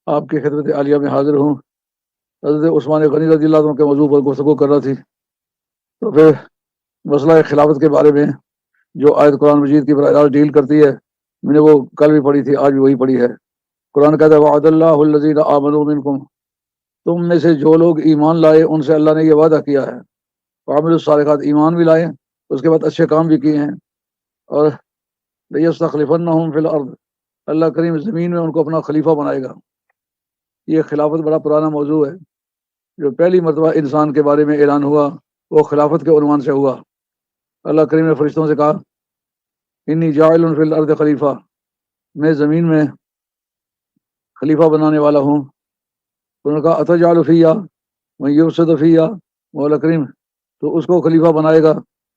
آپ کی خدمت عالیہ میں حاضر ہوں۔ حضرت عثمان غنی رضی اللہ عنہ کے موضوع پر گفتگو کر رہا تھی، تو پھر مسئلہ خلافت کے بارے میں جو آیت قرآن مجید کی براہ راست ڈیل کرتی ہے، میں نے وہ کل بھی پڑھی تھی، آج بھی وہی پڑھی ہے۔ قرآن کہتا ہے وعد اللہ الذین آمنوا منکم، تم میں سے جو لوگ ایمان لائے ان سے اللہ نے یہ وعدہ کیا ہے، وعملوا الصالحات، ایمان بھی لائے، اس کے بعد اچھے کام بھی کیے ہیں، اور لیستخلفنہم فی الارض، اللہ کریم زمین میں ان کو اپنا خلیفہ بنائے گا۔ یہ خلافت بڑا پرانا موضوع ہے، جو پہلی مرتبہ انسان کے بارے میں اعلان ہوا وہ خلافت کے عنوان سے ہوا۔ اللہ کریم نے فرشتوں سے کہا انی جاعل فی الارض خلیفہ، میں زمین میں خلیفہ بنانے والا ہوں۔ انہوں نے کہا اتجعل فیہا من یفسد فیہا، مولا کریم تو اس کو خلیفہ بنائے گا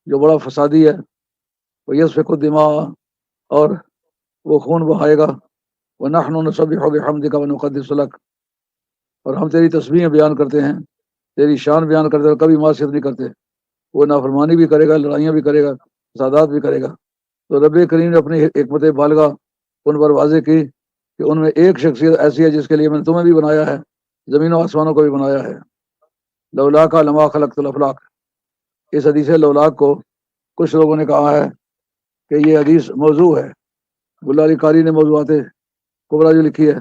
جو بڑا فسادی ہے، ویسفک الدماء، اور وہ خون بہائے گا، ونحن نسبح بحمدک ونقدس لک، اور ہم تیری تسبیح بیان کرتے ہیں، تیری شان بیان کرتے ہیں، کبھی معصیت نہیں کرتے۔ وہ نافرمانی بھی کرے گا، لڑائیاں بھی کرے گا، فسادات بھی کرے گا۔ تو رب کریم نے اپنی حکمت بالغہ ان پر واضح کی کہ ان میں ایک شخصیت ایسی ہے جس کے لیے میں نے تمہیں بھی بنایا ہے، زمین و آسمانوں کو بھی بنایا ہے۔ لولاک لما خلقت الافلاک، اس حدیث لولاک کو کچھ لوگوں نے کہا ہے کہ یہ حدیث موضوع ہے۔ ملا علی قاری نے موضوعات کبریٰ جو لکھی ہے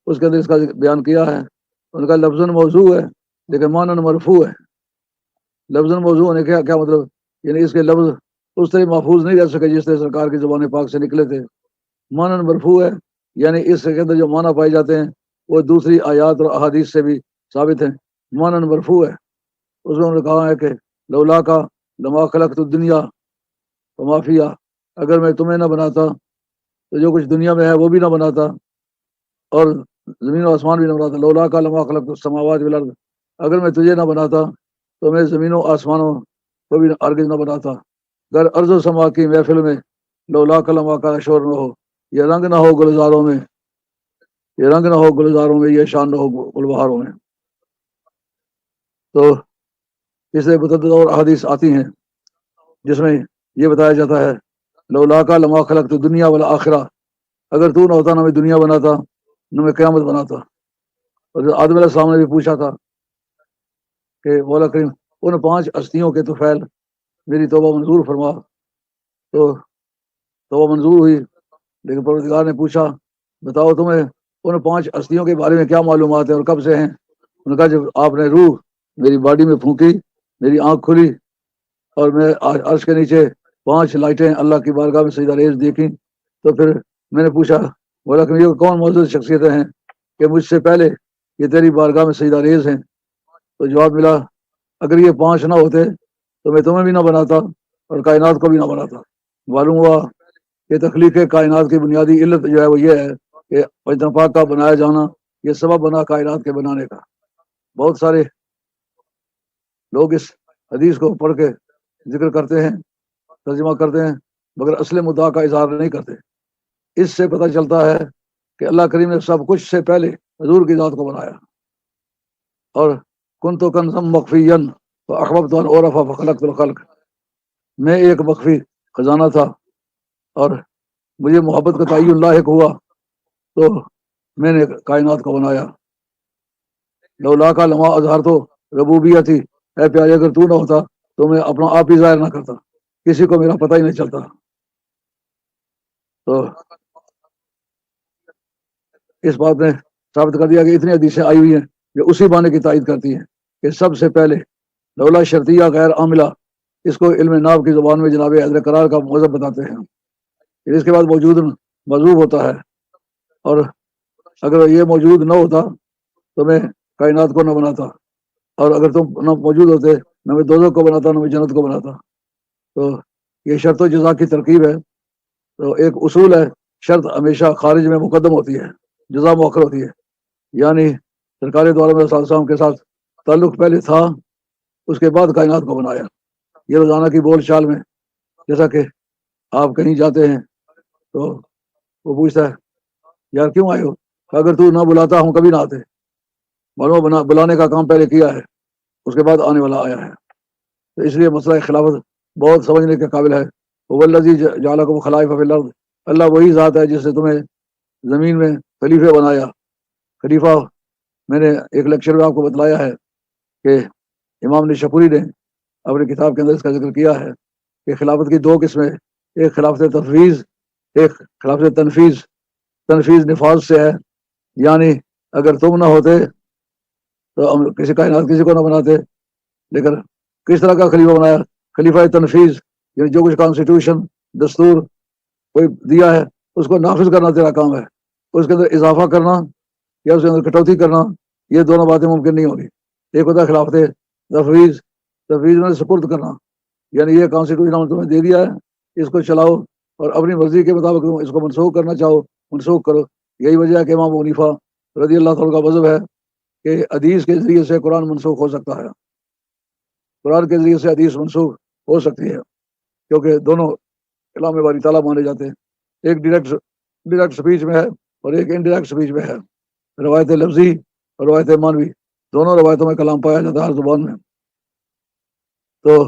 اس کے اندر اس کا بیان کیا ہے۔ ان کا لفظ موضوع ہے لیکن معنی مرفوع ہے۔ لفظ موضوع ہونے کا کیا مطلب، یعنی اس کے لفظ اس طرح محفوظ نہیں رہ سکے جس طرح سرکار کی زبان پاک سے نکلے تھے۔ معنی مرفوع ہے، یعنی اس کے اندر جو معنی پائے جاتے ہیں وہ دوسری آیات اور احادیث سے بھی ثابت ہیں۔ معنی مرفوع ہے، اس میں انہوں نے کہا ہے کہ لولا کا لما خلقت الدنیا وما فیہا، اگر میں تمہیں نہ بناتا تو جو کچھ دنیا میں ہے وہ بھی نہ بناتا، اور زمین و آسمان بھی نہ بناتا۔ لولا کا لما خلقت السماوات والارض، اگر میں تجھے نہ بناتا تو میں زمینوں آسمانوں کو بھی ہرگز نہ بناتا۔ اگر ارض و سما کی محفل میں لولا کا لما کا شور نہ ہو، یہ رنگ نہ ہو گلزاروں میں، یہ رنگ نہ ہو گلزاروں میں، یہ شان نہ ہو گلبہاروں میں۔ تو اس سے متعدد اور احادیث آتی ہیں جس میں یہ بتایا جاتا ہے لولا کا لما خلقت دنیا والآخرہ، اگر تو نہ ہوتا نہ میں دنیا بناتا نہ میں قیامت بناتا۔ اور آدم علیہ السلام نے بھی پوچھا تھا کہ مولا کریم ان 5 ہستیوں کے طفیل میری توبہ منظور فرما، تو توبہ منظور ہوئی، لیکن پروردگار نے پوچھا بتاؤ تمہیں ان 5 ہستیوں کے بارے میں کیا معلومات ہے اور کب سے ہیں؟ انہوں نے کہا جب آپ نے روح میری باڈی میں پھونکی، میری آنکھ کھلی اور میں عرش کے نیچے 5 لائٹیں اللہ کی بارگاہ میں سجدہ ریز دیکھیں، تو پھر میں نے پوچھا بولا کہ یہ کون معزز شخصیتیں ہیں کہ مجھ سے پہلے یہ تیری بارگاہ میں سجدہ ریز ہیں؟ تو جواب ملا اگر یہ 5 نہ ہوتے تو میں تمہیں بھی نہ بناتا اور کائنات کو بھی نہ بناتا۔ معلوم ہوا کہ تخلیق کائنات کی بنیادی علت جو ہے وہ یہ ہے کہ پنجتن کا بنایا جانا یہ سبب بنا کائنات کے بنانے کا۔ بہت سارے لوگ اس حدیث کو پڑھ کے ذکر کرتے ہیں، ترجمہ کرتے ہیں، مگر اصل مدعا کا اظہار نہیں کرتے۔ اس سے پتہ چلتا ہے کہ اللہ کریم نے سب کچھ سے پہلے حضور کی ذات کو بنایا۔ اور کنت کنزا مخفیا فاحببت ان اعرف فخلقت الخلق، میں ایک مخفی خزانہ تھا اور مجھے محبت کا تعین لاحق ہوا تو میں نے کائنات کو بنایا۔ لولا کا لما اظہرتو ربوبیتی، اے پیارے اگر تو نہ ہوتا تو میں اپنا آپ ہی ظاہر نہ کرتا، کسی کو میرا پتہ ہی نہیں چلتا۔ تو اس بات نے ثابت کر دیا کہ اتنی حدیثیں آئی ہوئی ہیں جو اسی معنی کی تائید کرتی ہیں کہ سب سے پہلے لولا شرطیہ غیر عاملہ، اس کو علم ناو کی زبان میں جناب حیدر قرار کا مذہب بتاتے ہیں۔ پھر اس کے بعد موجود مذہوب ہوتا ہے، اور اگر یہ موجود نہ ہوتا تو میں کائنات کو نہ بناتا، اور اگر تم نہ موجود ہوتے نہ میں دوزخ کو بناتا نہ میں جنت کو بناتا۔ تو یہ شرط و جزا کی ترکیب ہے۔ تو ایک اصول ہے شرط ہمیشہ خارج میں مقدم ہوتی ہے، جزا مؤخر ہوتی ہے، یعنی سرکار دوارا میں صلی اللہ علیہ وسلم کے ساتھ تعلق پہلے تھا، اس کے بعد کائنات کو بنایا۔ یہ روزانہ کی بول چال میں جیسا کہ آپ کہیں جاتے ہیں تو وہ پوچھتا ہے یار کیوں آئے ہو، اگر تو نہ بلاتا ہوں کبھی نہ آتے۔ معلوم بلانے کا کام پہلے کیا ہے، اس کے بعد آنے والا آیا ہے۔ تو اس لیے مسئلہ خلافت بہت سمجھنے کے قابل ہے۔ والذی جعلکم خلائف فی الارض، اللہ وہی ذات ہے جس نے تمہیں زمین میں خلیفے بنایا۔ خلیفہ میں نے ایک لیکچر میں آپ کو بتلایا ہے کہ امام نشاپوری نے اپنی کتاب کے اندر اس کا ذکر کیا ہے کہ خلافت کی دو قسمیں، ایک خلافت تفویض، ایک خلافت تنفیذ۔ تنفیذ نفاذ سے ہے، یعنی اگر تم نہ ہوتے تو ہم کسی کائنات کسی کو نہ بناتے، لیکن کس طرح کا خلیفہ بنایا؟ خلیفہ تنفیذ، یعنی جو کچھ کانسٹیٹیوشن دستور کوئی دیا ہے اس کو نافذ کرنا تیرا کام ہے، اس کے اندر اضافہ کرنا یا اس کے اندر کٹوتی کرنا، یہ دونوں باتیں ممکن نہیں ہوگی۔ ایک ہوتا ہے خلافت تفویض، تفویض میں سپرد کرنا، یعنی یہ کانسٹیٹیوشن ہم تمہیں دے دیا ہے، اس کو چلاؤ اور اپنی مرضی کے مطابق تم اس کو منسوخ کرنا چاہو منسوخ کرو۔ یہی وجہ ہے کہ امام ابو حنیفہ رضی اللہ تعالیٰ کا مذہب ہے کہ حدیث کے ذریعے سے قرآن منسوخ ہو سکتا ہے، قرآن کے ذریعے سے حدیث منسوخ ہو سکتی ہے، کیونکہ دونوں کلام باری تعالیٰ مانے جاتے ہیں۔ ایک ڈائریکٹ سپیچ میں ہے اور ایک انڈائریکٹ سپیچ میں ہے، روایت لفظی اور روایت مانوی، دونوں روایتوں میں کلام پایا جاتا ہے ہر زبان میں۔ تو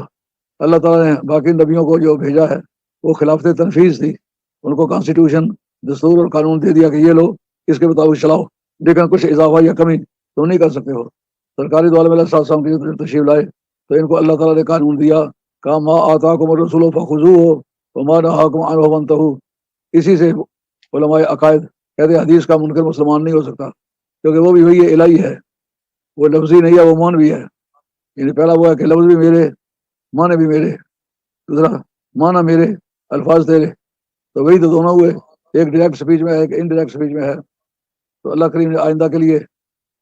اللہ تعالیٰ نے باقی نبیوں کو جو بھیجا ہے وہ خلافت تنفیذ تھی، ان کو کانسٹیٹیوشن دستور اور قانون دے دیا کہ یہ لو اس کے مطابق چلاؤ، لیکن کچھ اضافہ یا کمی تم نہیں کر سکتے ہو۔ سرکاری دو عالم علیہ السلام کی جو تشریف لائے تو ان کو اللہ تعالیٰ نے قانون دیا، کہا ما آتاکم الرسول فخذوہ وما نہاکم عنہ فانتہوا۔ اسی سے علماء عقائد کہتے ہیں حدیث کا منکر مسلمان نہیں ہو سکتا، کیونکہ وہ بھی وہی الہی ہے، وہ لفظی نہیں ہے، وہ معنوی ہے۔ یعنی پہلا وہ ہے کہ لفظ بھی میرے، معنی بھی میرے، دوسرا معنی میرے، الفاظ تیرے، تو وہی تو دونوں ہوئے، ایک ڈائریکٹ سپیچ میں ہے ایک انڈائریکٹ سپیچ میں ہے۔ تو اللہ کریم نے آئندہ کے لیے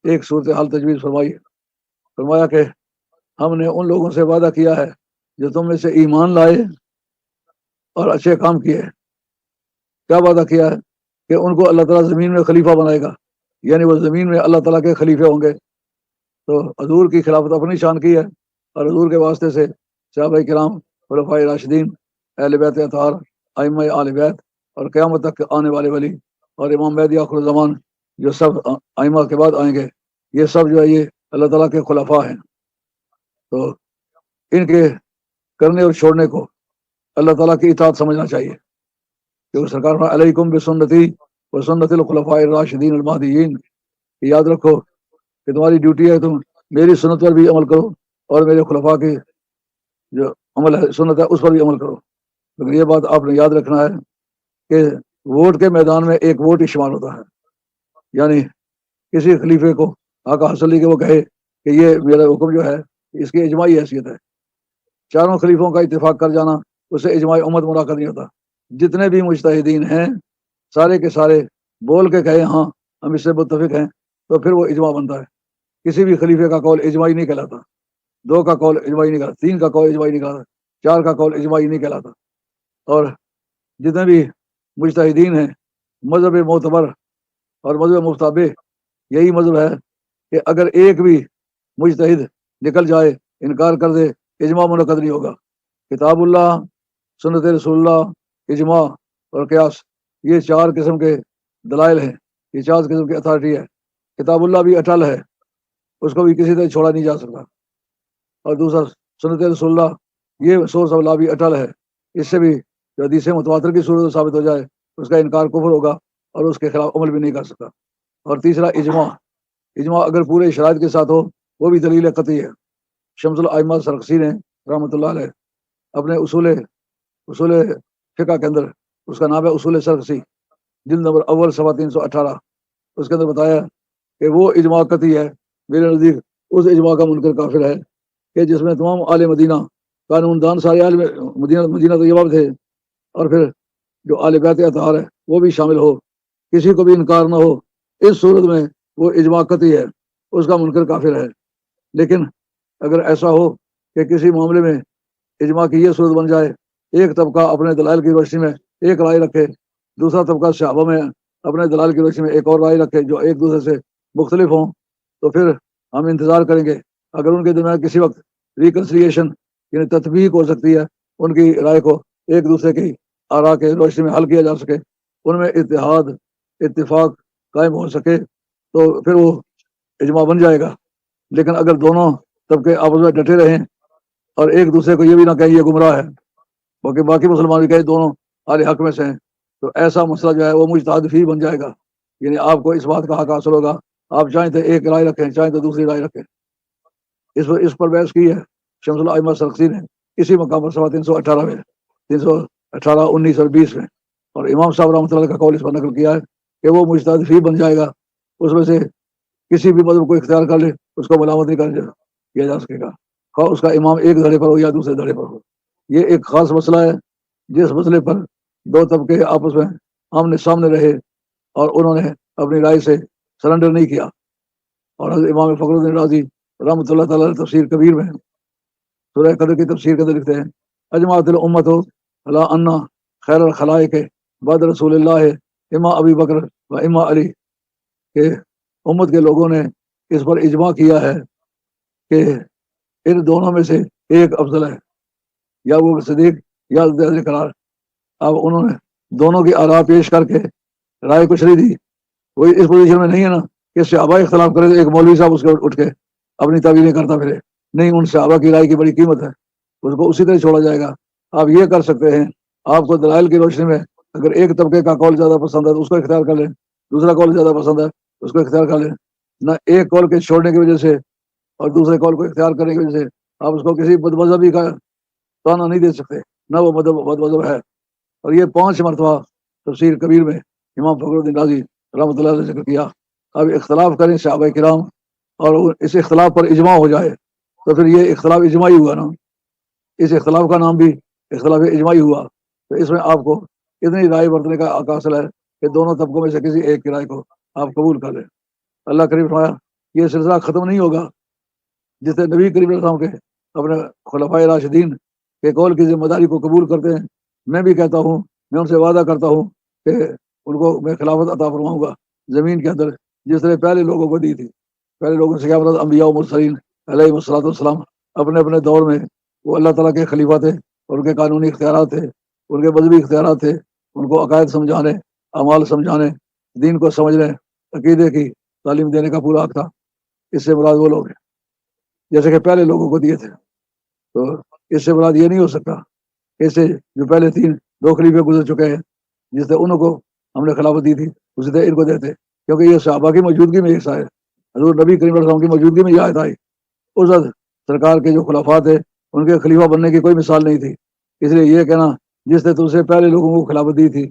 ایک صورتحال تجویز فرمایا کہ ہم نے ان لوگوں سے وعدہ کیا ہے جو تم میں سے ایمان لائے اور اچھے کام کیے۔ کیا وعدہ کیا ہے؟ کہ ان کو اللہ تعالیٰ زمین میں خلیفہ بنائے گا، یعنی وہ زمین میں اللہ تعالیٰ کے خلیفے ہوں گے۔ تو حضور کی خلافت اپنی شان کی ہے، اور حضور کے واسطے سے صحابہ کرام، خلفائے راشدین، اہل بیت اطہار، ائمہ آل بیت اور قیامت تک آنے والے ولی اور امام مہدی آخر الزمان جو سب ائمہ کے بعد آئیں گے، یہ سب جو ہے یہ اللہ تعالیٰ کے خلفاء ہیں۔ تو ان کے کرنے اور چھوڑنے کو اللہ تعالیٰ کی اطاعت سمجھنا چاہیے، کیونکہ سرکار نے علیکم بسنتی و سنت الخلفاء الراشدین المہدیین، یاد رکھو کہ تمہاری ڈیوٹی ہے تم میری سنت پر بھی عمل کرو اور میرے خلفاء کی جو عمل ہے سنت ہے اس پر بھی عمل کرو۔ لیکن یہ بات آپ نے یاد رکھنا ہے کہ ووٹ کے میدان میں ایک ووٹ ہی شمار ہوتا ہے، یعنی کسی خلیفے کو حق حاصل نہیں کہ وہ کہے کہ یہ میرا حکم جو ہے اس کی اجماعی حیثیت ہے۔ چاروں خلیفوں کا اتفاق کر جانا اسے اجماع امت منعقد نہیں ہوتا۔ جتنے بھی مجتہدین ہیں سارے کے سارے بول کے کہے ہاں ہم اس سے متفق ہیں تو پھر وہ اجماع بنتا ہے۔ کسی بھی خلیفے کا قول اجماعی نہیں کہلاتا، دو کا قول اجماعی نہیں کہلاتا، تین کا قول اجماعی نہیں کہلاتا، چار کا قول اجماعی نہیں کہلاتا۔ اور جتنے بھی مجتہدین ہیں مذہب معتبر اور مذہب مفتابع یہی مذہب ہے کہ اگر ایک بھی مجتہد نکل جائے انکار کر دے اجماع منعقد نہیں ہوگا۔ کتاب اللہ، سنت رسول اللہ، اجماع اور قیاس، یہ چار قسم کے دلائل ہیں، یہ چار قسم کی اتھارٹی ہے۔ کتاب اللہ بھی اٹل ہے، اس کو بھی کسی طرح چھوڑا نہیں جا سکتا، اور دوسرا سنت رسول اللہ، یہ سورس آف لا بھی اٹل ہے، اس سے بھی جو حدیث متواتر کی صورت ثابت ہو جائے اس کا انکار کفر ہوگا اور اس کے خلاف عمل بھی نہیں کر سکتا۔ اور تیسرا اجماع، اجماع اگر پورے شرائط کے ساتھ ہو وہ بھی دلیل قطعی ہے۔ شمس الائمہ سرخسی نے رحمۃ اللہ علیہ اپنے اصول فقہ کے اندر، اس کا نام ہے اصول سرخسی، جلد نمبر اول صفحہ 318، اس کے اندر بتایا کہ وہ اجماع قطعی ہے میرے نزدیک اس اجماع کا منکر کافر ہے کہ جس میں تمام آل مدینہ قانون دان سارے آل مدینہ طیبہ تھے، اور پھر جو آل بیت اطہار ہے وہ بھی شامل ہو، کسی کو بھی انکار نہ ہو، اس صورت میں وہ اجماع قطعی ہے، اس کا منکر کافر ہے۔ لیکن اگر ایسا ہو کہ کسی معاملے میں اجماع کی یہ صورت بن جائے، ایک طبقہ اپنے دلائل کی روشنی میں ایک رائے رکھے، دوسرا طبقہ صحابہ میں اپنے دلائل کی روشنی میں ایک اور رائے رکھے جو ایک دوسرے سے مختلف ہوں، تو پھر ہم انتظار کریں گے اگر ان کے درمیان کسی وقت ریکنسلیشن یعنی تطبیق ہو سکتی ہے، ان کی رائے کو ایک دوسرے کی آراء کے روشنی میں حل کیا جا سکے، ان میں اتحاد اتفاق قائم ہو سکے تو پھر وہ اجماع بن جائے گا۔ لیکن اگر دونوں طبقے آپس میں ڈٹے رہیں اور ایک دوسرے کو یہ بھی نہ کہیں یہ گمراہ ہے، باقی مسلمان بھی کہیں دونوں اہل حق میں سے ہیں، تو ایسا مسئلہ جو ہے وہ مجتہد فی بن جائے گا، یعنی آپ کو اس بات کا حق حاصل ہوگا آپ چاہیں تو ایک رائے رکھیں، چاہیں تو دوسری رائے رکھیں۔ اس پر بحث کی ہے شمس الائمہ سرخسی نے اسی مقام پر صفحہ 318 میں، 318، 19 اور 20 میں۔ اور امام صاحب رحمۃ اللہ کا قول اس پر نقل کیا ہے کہ وہ مجتہد فی بن جائے گا، اس میں سے کسی بھی مذہب کو اختیار کر لے اس کو ملامت نہیں کیا جا سکے گا، خواہ اس کا امام ایک دھڑے پر ہو یا دوسرے دھڑے پر ہو۔ یہ ایک خاص مسئلہ ہے جس مسئلے پر دو طبقے آپس میں آمنے سامنے رہے اور انہوں نے اپنی رائے سے سرنڈر نہیں کیا۔ اور حضرت امام فخر الدین رازی رحمۃ اللہ تعالیٰ تفسیر کبیر میں سورہ قدر کی تفسیر کے اندر لکھتے ہیں، اجماعت الامت علی ان خیر الخلائق بعد رسول اللہ اما ابی بکر و اما علی، کہ امت کے لوگوں نے اس پر اجماع کیا ہے کہ ان دونوں میں سے ایک افضل ہے، یا وہ صدیق یا حضرت علی قرار۔ اب انہوں نے دونوں کی آراء پیش کر کے رائے کچھ نہیں دی۔ وہی اس پوزیشن میں نہیں ہے نا کہ صحابہ اختلاف کرے تو ایک مولوی صاحب اس کے اٹھ کے اپنی تعویلیں کرتا پھرے، نہیں، ان صحابہ کی رائے کی بڑی قیمت ہے، اس کو اسی طرح چھوڑا جائے گا۔ آپ یہ کر سکتے ہیں، آپ کو دلائل کی روشنی میں اگر ایک طبقے کا قول زیادہ پسند ہے تو اس کو اختیار کر لیں، دوسرا قول زیادہ پسند ہے اس کو اختیار کر لیں، نہ ایک قول کے چھوڑنے کی وجہ سے اور دوسرے قول کو اختیار کرنے کی وجہ سے آپ اس کو کسی بد مذہبی کا تانا نہیں دے سکتے، نہ وہ بد مذہب ہے۔ اور یہ 5 مرتبہ تفسیر کبیر میں امام فخر الدین رازی رحمۃ اللہ علیہ ذکر کیا۔ اب اختلاف کریں صحابہ کرام اور اس اختلاف پر اجماع ہو جائے تو پھر یہ اختلاف اجماعی ہوا نا، اس اختلاف کا نام بھی اختلاف اجماعی ہوا۔ تو اس میں آپ کو اتنی رائے برتنے کا حاصل ہے کہ دونوں طبقوں میں سے کسی ایک کی رائے کو آپ قبول کر لیں۔ اللہ کریم فرمایا یہ سلسلہ ختم نہیں ہوگا جس سے نبی کریم صلی اللہ علیہ وسلم کے اپنے خلفائے راشدین کے قول کی ذمہ داری کو قبول کرتے ہیں۔ میں بھی کہتا ہوں، میں ان سے وعدہ کرتا ہوں کہ ان کو میں خلافت عطا فرماؤں گا زمین کے اندر، جس طرح پہلے لوگوں کو دی تھی۔ پہلے لوگوں سے کیا مراد؟ انبیاء و مرسلین علیہ الصلوۃ والسلام اپنے اپنے دور میں وہ اللہ تعالیٰ کے خلیفہ تھے، اور ان کے قانونی اختیارات تھے، ان کے مذہبی اختیارات تھے، ان کو عقائد سمجھانے، اعمال سمجھانے، دین کو سمجھنے، عقیدے کی تعلیم دینے کا پورا حق تھا۔ اس سے مراد وہ لوگ ہیں جیسے کہ پہلے لوگوں کو دیے تھے۔ تو اس سے مراد یہ نہیں ہو سکتا کہ اس سے جو پہلے 2 خلیفے گزر چکے ہیں جس سے انہوں کو ہم نے خلافت دی تھی اسی طرح ان کو دیتے، کیونکہ یہ صحابہ کی موجودگی میں ایک ہے، حضور نبی کریم علیہ السلام کی موجودگی میں یہ آیت آئی۔ اس وقت سرکار کے جو خلافات تھے ان کے خلیفہ بننے کی کوئی مثال نہیں تھی، اس لیے یہ کہنا جس نے تم سے پہلے لوگوں کو خلافت دی تھی،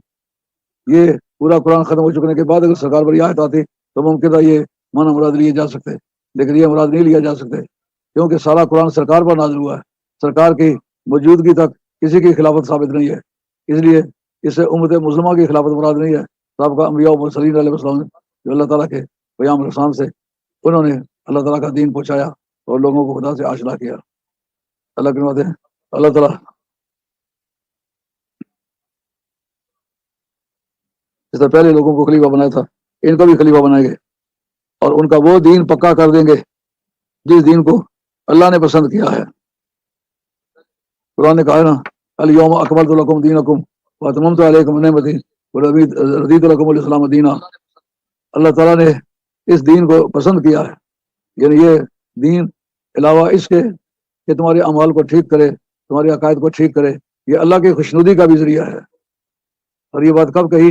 یہ پورا قرآن ختم ہو چکنے کے بعد اگر سرکار پر یہ آیت آتی تو ممکن تھا یہ معنی مراد لیے جا سکتے، لیکن یہ مراد نہیں لیا جا سکتے، کیونکہ سارا قرآن سرکار پر نازل ہوا ہے، سرکار کی موجودگی تک کسی کی خلافت ثابت نہیں ہے، اس لیے اس سے امت مسلمہ کی خلافت مراد نہیں ہے۔ سابقہ انبیاء و مرسلین علیہ السلام جو اللہ تعالیٰ کے پیام رسان سے انہوں نے اللہ تعالیٰ کا دین پہنچایا اور لوگوں کو خدا سے آشنا کیا۔ اللہ کی باتیں اللہ تعالیٰ جس طرح پہلے لوگوں کو خلیفہ بنایا تھا ان کو بھی خلیفہ بنائیں گے، اور ان کا وہ دین پکا کر دیں گے جس دین کو اللہ نے پسند کیا ہے۔ قرآن نے کہا ہے نا، الیوم اکملت لکم دینکم واتممت علیکم نعمتی ورضیت لکم الاسلام دینا۔ اللہ تعالیٰ نے اس دین کو پسند کیا ہے، یعنی یہ دین علاوہ اس کے کہ تمہارے اعمال کو ٹھیک کرے، تمہارے عقائد کو ٹھیک کرے، یہ اللہ کی خوشنودی کا بھی ذریعہ ہے۔ اور یہ بات کب کہی؟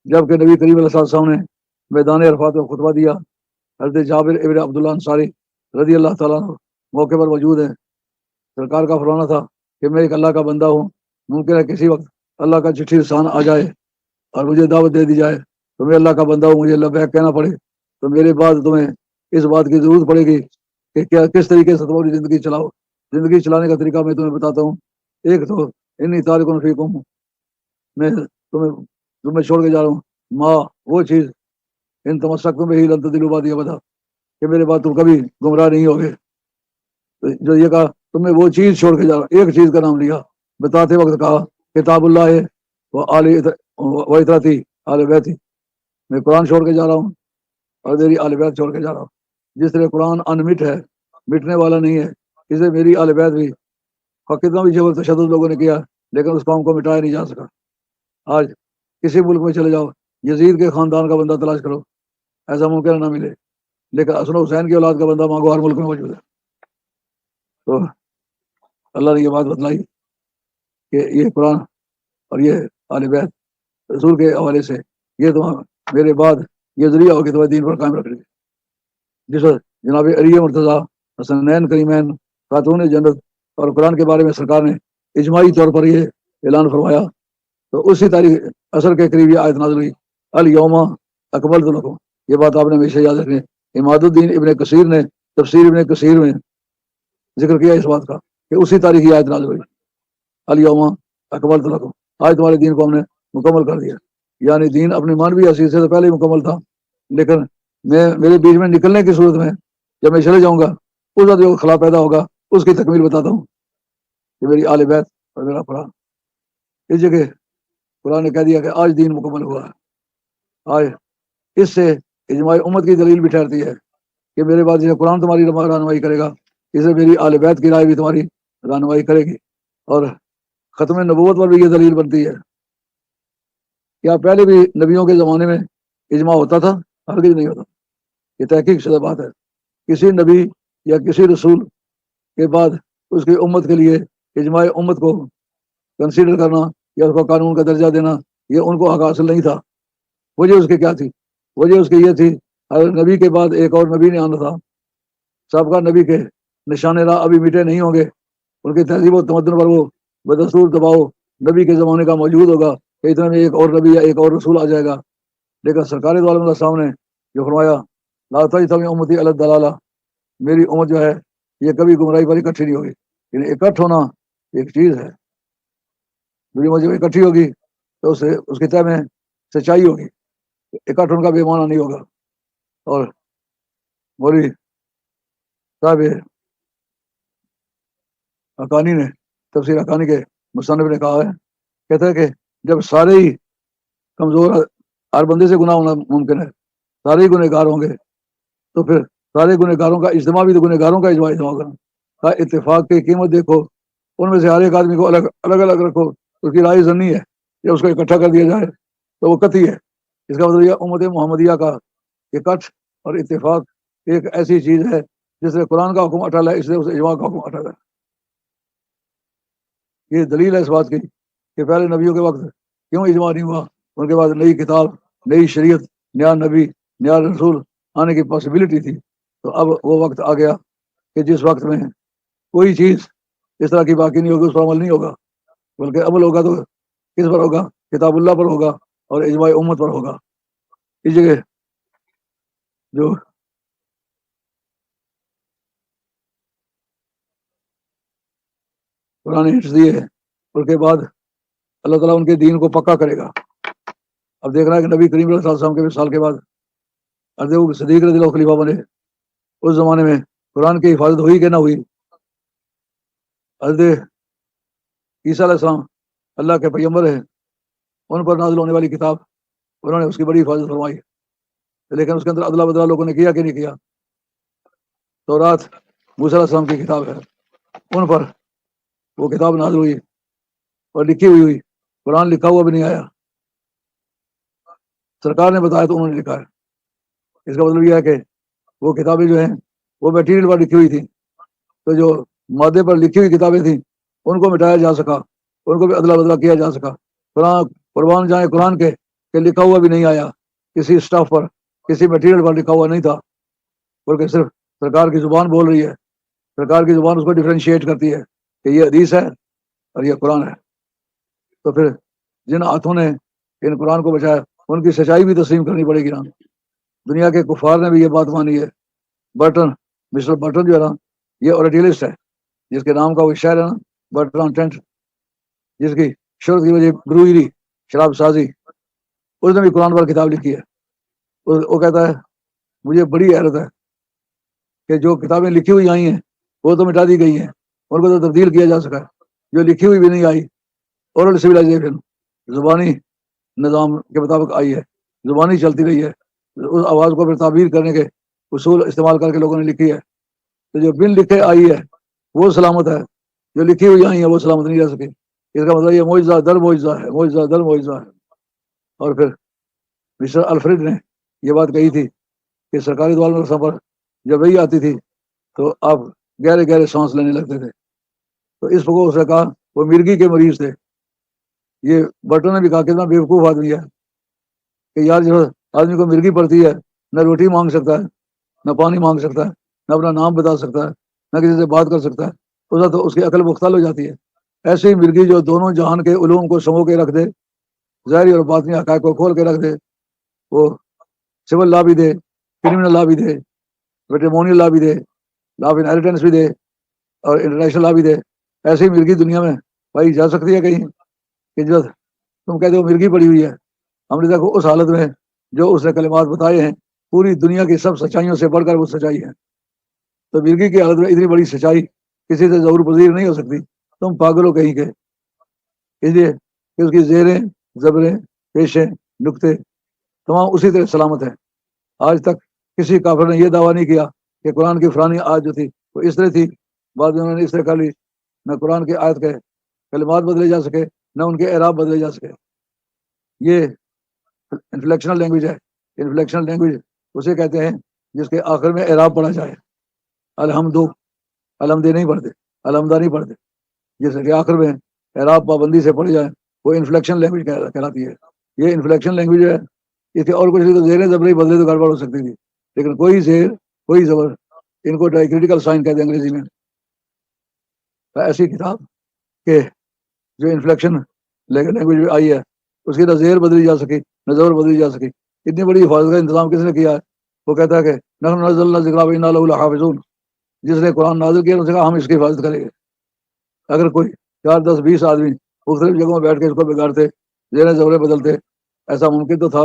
جب کہ نبی کریم علیہ السلام نے میدان عرفات میں خطبہ دیا، حضرت جابر ابن عبداللہ انصاری رضی اللہ تعالیٰ عنہ موقع پر موجود ہیں۔ سرکار کا فرمانا تھا کہ میں ایک اللہ کا بندہ ہوں، ممکن ہے کسی وقت اللہ کا چٹھی رسان آ جائے اور مجھے دعوت دے دی جائے تو میں اللہ کا بندہ ہوں، مجھے لبیک کہنا پڑے، تو میرے بعد تمہیں اس بات کی ضرورت پڑے گی کہ کس طریقے سے تمہاری زندگی چلاؤ۔ زندگی چلانے کا طریقہ میں تمہیں بتاتا ہوں۔ ایک تو انی تارک فیکم، میں تمہیں چھوڑ کے جا رہا ہوں ماں وہ چیز ان تمسکتم بہ لن تضلوا بعدی ابدا، کہ میرے بعد تم کبھی گمراہ نہیں ہوگے۔ جو یہ کہا تم نے وہ چیز چھوڑ کے جا رہا ہوں، ایک چیز کا نام لیا، بتاتے وقت کہا کتاب اللہ ہے و اطراتی آل بیتی، میں قرآن چھوڑ کے جا رہا ہوں اور میری آل بیت چھوڑ کے جا رہا ہوں۔ جس طرح قرآن انمٹ ہے، مٹنے والا نہیں ہے، اس لیے میری آل بیت بھی کتنا بھی جبر تشدد لوگوں نے کیا لیکن اس قوم کو مٹایا نہیں جا سکا۔ آج کسی ملک میں چلے جاؤ، یزید کے خاندان کا بندہ تلاش کرو، ایسا ممکن ہے نہ ملے، لیکن حسن حسین کی اولاد کا بندہ مانگو ہر ملک میں موجود ہے۔ تو اللہ نے یہ بات بتلائی کہ یہ قرآن اور یہ آل بیت رسول کے حوالے سے یہ تمہیں میرے بعد یہ ذریعہ ہو کہ تمہیں دین پر قائم رکھنے جس پر جناب علی مرتضیٰ، حسنین کریمین، خاتون جنت اور قرآن کے بارے میں سرکار نے اجماعی طور پر یہ اعلان فرمایا، تو اسی تاریخ عصر کے قریب یہ آیت نازل ہوئی، الیوم اکملت لکم۔ یہ بات آپ نے ہمیشہ یاد رکھنی ہے۔ اماد الدین ابن کثیر نے تفسیر ابن کثیر میں ذکر کیا اس بات کا کہ اسی تاریخ یہ آیت نازل ہوئی، الیوم اکملت لکم، آج تمہارے دین کو ہم نے مکمل کر دیا۔ یعنی دین اپنی مانوی حیثیت سے تو پہلے ہی مکمل تھا، لیکن میرے بیچ میں نکلنے کی صورت میں جب میں چلے جاؤں گا اس وقت جو خلا پیدا ہوگا اس کی تکمیل بتاتا ہوں کہ میری آل بیت اور میرا قرآن۔ اس جگہ قرآن نے کہہ دیا کہ آج دین مکمل ہوا ہے۔ آج اس سے اجماع امت کی دلیل بھی ٹھہرتی ہے کہ میرے بعد جیسے قرآن تمہاری رہنمائی کرے گا، اسے میری آل بیت کی رائے بھی تمہاری رہنمائی کرے گی۔ اور ختم نبوت پر بھی یہ دلیل بنتی ہے۔ کیا پہلے بھی نبیوں کے زمانے میں اجماع ہوتا تھا؟ ہرگز نہیں ہوتا۔ یہ تحقیق شدہ بات ہے۔ کسی نبی یا کسی رسول کے بعد اس کی امت کے لیے اجماع امت کو کنسیڈر کرنا یا اس کو قانون کا درجہ دینا یہ ان کو حق حاصل نہیں تھا۔ وجہ اس کی کیا تھی؟ وجہ اس کی یہ تھی، ہر نبی کے بعد ایک اور نبی نے آنا تھا۔ سابقہ نبی کے نشان راہ ابھی مٹے نہیں ہوں گے، ان کی تہذیب و تمدن پر وہ بدستور دباؤ نبی کے زمانے کا موجود ہوگا کہ اتنے میں ایک اور نبی یا ایک اور رسول آ جائے گا۔ لیکن سرکار دو عالم اللہ صاحب نے جو فرمایا، لا تجتمع امتی علی الضلالہ، میری امت جو ہے یہ کبھی گمراہی پر اکٹھی نہیں ہوگی۔ یعنی اکٹھ ہونا ایک چیز ہے، میری امت جب اکٹھی ہوگی تو اس کے تہ میں سچائی ہوگی، اکٹھ ان کا بے معنی نہیں ہوگا۔ اور مولوی صاحب حقانی نے تفسیر حقانی کے مصنف نے کہا ہے، کہتا ہے کہ جب سارے ہی کمزور، ہر بندے سے گناہ ہونا ممکن ہے، سارے ہی گنہگار ہوں گے، تو پھر سارے گنہگاروں کا اجتماع بھی تو گنہگاروں کا اجماع کرنا کا اتفاق کی قیمت دیکھو، ان میں سے ہر ایک آدمی کو الگ الگ رکھو، اس کی رائے ضنی ہے کہ اس کو اکٹھا کر دیا جائے تو وہ قطعی ہے۔ اس کا مطلب یہ امت محمدیہ کا اکٹھ اور اتفاق ایک ایسی چیز ہے جس نے قرآن کا حکم اٹھا ہے، اس لیے اس اجماع کا حکم اٹھا ہے۔ یہ دلیل ہے اس بات کی کہ پہلے نبیوں کے وقت کیوں اجماع نہیں ہوا، ان کے بعد نئی کتاب، نئی شریعت، نیا نبی، نیا رسول آنے کی پاسبلٹی تھی۔ تو اب وہ وقت آ گیا کہ جس وقت میں کوئی چیز اس طرح کی باقی نہیں ہوگی، اس پر عمل نہیں ہوگا، بلکہ عمل ہوگا تو کس پر ہوگا؟ کتاب اللہ پر ہوگا اور اجماع امت پر ہوگا۔ اس جگہ جو قرآن ہٹس دیے اس کے بعد اللہ تعالیٰ ان کے دین کو پکا کرے گا۔ اب دیکھ رہا ہے کہ نبی کریم صلی اللہ علیہ وسلم کے وصال کے بعد حضرت صدیق رضی اللہ خلیفہ بنے، اس زمانے میں قرآن کی حفاظت ہوئی کہ نہ ہوئی؟ حضرت عیسیٰ علیہ السلام اللہ کے پیغمبر ہیں، ان پر نازل ہونے والی کتاب انہوں نے اس کی بڑی حفاظت فرمائی، لیکن اس کے اندر ادلا بدلا لوگوں نے کیا کہ نہیں کیا؟ تورات موسیٰ علیہ السلام کی کتاب ہے، ان پر وہ کتاب نازل ہوئی اور لکھی ہوئی قرآن لکھا ہوا بھی نہیں آیا، سرکار نے بتایا تو انہوں نے لکھا ہے۔ اس کا مطلب یہ ہے کہ وہ کتابیں جو ہیں وہ میٹیریل پر لکھی ہوئی تھیں، تو جو مادے پر لکھی ہوئی کتابیں تھیں ان کو مٹایا جا سکا، ان کو بھی ادلا بدلا کیا جا سکا۔ قربان جائیں قرآن کے کہ لکھا ہوا بھی نہیں آیا، کسی اسٹاف پر، کسی میٹیریل پر لکھا ہوا نہیں تھا، بلکہ صرف سرکار کی زبان بول رہی ہے، سرکار کی زبان اس کو ڈفرینشیٹ کرتی ہے کہ یہ حدیث ہے اور یہ قرآن ہے۔ تو پھر جن ہاتھوں نے ان قرآن کو بچایا ان کی سچائی بھی تسلیم کرنی پڑے گی نا۔ دنیا کے کفار نے بھی یہ بات مانی ہے۔ برٹن، مسٹر برٹن جو ہے نا، یہ اوریٹیلسٹ ہے، جس کے نام کا وہ شاعر ہے نا، برٹن ٹینٹ، جس کی شہرت کی وجہ بروئری، شراب سازی، اس نے بھی قرآن پر کتاب لکھی ہے۔ وہ کہتا ہے مجھے بڑی حیرت ہے کہ جو کتابیں لکھی ہوئی آئی ہیں وہ تو مٹا دی گئی ہیں، ان کو تو تبدیل کیا جا سکا ہے، جو لکھی ہوئی بھی نہیں آئی، اورل سویلائزیشن زبانی نظام کے مطابق آئی ہے، زبانی چلتی رہی ہے، اس آواز کو پھر تعبیر کرنے کے اصول استعمال کر کے لوگوں نے لکھی ہے۔ تو جو بن لکھے آئی ہے وہ سلامت ہے، جو لکھی ہوئی آئی ہے وہ سلامت نہیں رہ سکی۔ اس کا مطلب یہ معجزہ در معجزہ ہے، معجزہ در معجزہ ہے۔ اور پھر مسٹر الفریڈ نے یہ بات کہی تھی کہ سرکاری دوالوں پر جب وہی آتی تھی تو آپ گہرے گہرے سانس لینے لگتے تھے۔ تو اس کو اس نے کہا وہ مرگی کے مریض تھے۔ یہ برٹن نے بھی کہا کتنا بیوقوف آدمی ہے کہ یار جو آدمی کو مرگی پڑتی ہے نہ روٹی مانگ سکتا ہے نہ پانی مانگ سکتا ہے، نہ اپنا نام بتا سکتا ہے، نہ کسی سے بات کر سکتا ہے، تو اس کی عقل مختل ہو جاتی ہے۔ ایسے ہی مرغی جو دونوں جہان کے علوم کو سمو کے رکھ دے، ظاہری اور باطنی حقائق کو کھول کے رکھ دے، وہ سول لا بھی دے، کرمنل لا بھی دے، پیٹریمونیل لا بھی دے، لا آف انہیریٹنس بھی دے، اور انٹرنیشنل لا بھی دے، ایسے ہی مرغی دنیا میں بھائی جا سکتی ہے کہیں کہ جو تم کہتے ہو مرغی پڑی ہوئی ہے؟ ہم نے دیکھو اس حالت میں جو اس نے کلمات بتائے ہیں، پوری دنیا کی سب سچائیوں سے بڑھ کر وہ سچائی ہے۔ تو مرغی کی حالت میں اتنی بڑی سچائی کسی سے ظہور پذیر نہیں ہو سکتی، تم پاگل ہو کہیں کے۔ اس لیے کہ اس کی زیریں، زبریں، پیشیں، نقطے تمام اسی طرح سلامت ہیں۔ آج تک کسی کافر نے یہ دعویٰ نہیں کیا کہ قرآن کی فلانی آیت جو تھی وہ اس طرح تھی، بعد میں انہوں نے اس طرح کر لی۔ نہ قرآن کی آیت کے کلمات بدلے جا سکے، نہ ان کے اعراب بدلے جا سکے۔ یہ انفلیکشنل لینگویج ہے۔ انفلیکشنل لینگویج اسے کہتے ہیں جس کے آخر میں اعراب پڑھا جائے۔ الحمدے نہیں پڑھتے، الحمدہ نہیں پڑھتے، جس کے آخر میں اعراب پابندی سے پڑھ جائے وہ انفلیکشن لینگویج کہلاتی ہے۔ یہ انفلیکشن لینگویج ہے۔ اس کے اور کچھ نہیں، تو زیریں زبریں بدلے تو گڑبڑ ہو سکتی تھی، لیکن کوئی زیر کوئی زبر، ان کو ڈائیکریٹیکل سائن کہتے ہیں انگریزی میں۔ ایسی کتاب کہ جو انفلیکشن لینگویج میں آئی ہے، اس کی نہ زیر بدلی جا سکی نہ زبر بدلی جا سکی۔ اتنی بڑی حفاظت کا انتظام کس نے کیا ہے؟ وہ کہتا ہے کہ نحن نزلنا الذکر وإنا لہ لحافظون۔ جس نے قرآن نازل کیا اس نے کہا ہم اس کی حفاظت کریں گے۔ اگر کوئی 4 10 20 آدمی مختلف جگہوں میں بیٹھ کے اس کو بگاڑتے، زیریں زبریں بدلتے، ایسا ممکن تو تھا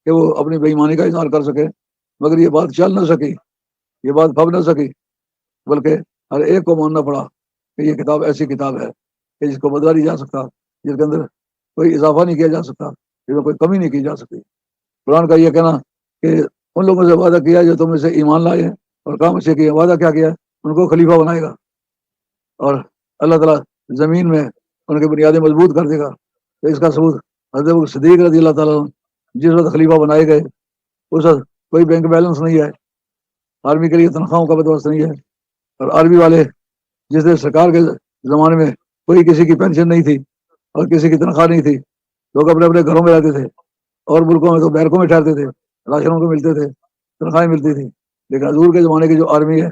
کہ وہ اپنی بے ایمانی کا اظہار کر سکے، مگر یہ بات چل نہ سکی، یہ بات پھب نہ سکی، بلکہ ہر ایک کو ماننا پڑا کہ یہ کتاب ایسی کتاب ہے کہ جس کو بدلا نہیں جا سکتا، جس کے اندر کوئی اضافہ نہیں کیا جا سکتا، جس میں کوئی کمی نہیں کی جا سکتی۔ قرآن کا یہ کہنا کہ ان لوگوں سے وعدہ کیا جو تم سے ایمان لائے ہیں اور کام اچھے کیے، وعدہ کیا کیا؟ ان کو خلیفہ بنائے گا، اور اللہ تعالیٰ زمین میں ان کی بنیادیں مضبوط کر دے گا۔ تو اس کا ثبوت حضرت صدیق رضی اللہ تعالیٰ جس وقت خلیفہ بنائے گئے، اس وقت کوئی بینک بیلنس نہیں ہے، آرمی کے لیے تنخواہوں کا بندوبست نہیں ہے، اور آرمی والے جس نے سرکار کے زمانے میں کوئی کسی کی پینشن نہیں تھی اور کسی کی تنخواہ نہیں تھی، لوگ اپنے اپنے گھروں میں رہتے تھے، اور ملکوں میں تو بیرکوں میں ٹھہرتے تھے، راشن ان کو ملتے تھے، تنخواہیں ملتی تھی۔ لیکن حضور کے زمانے کی جو آرمی ہے،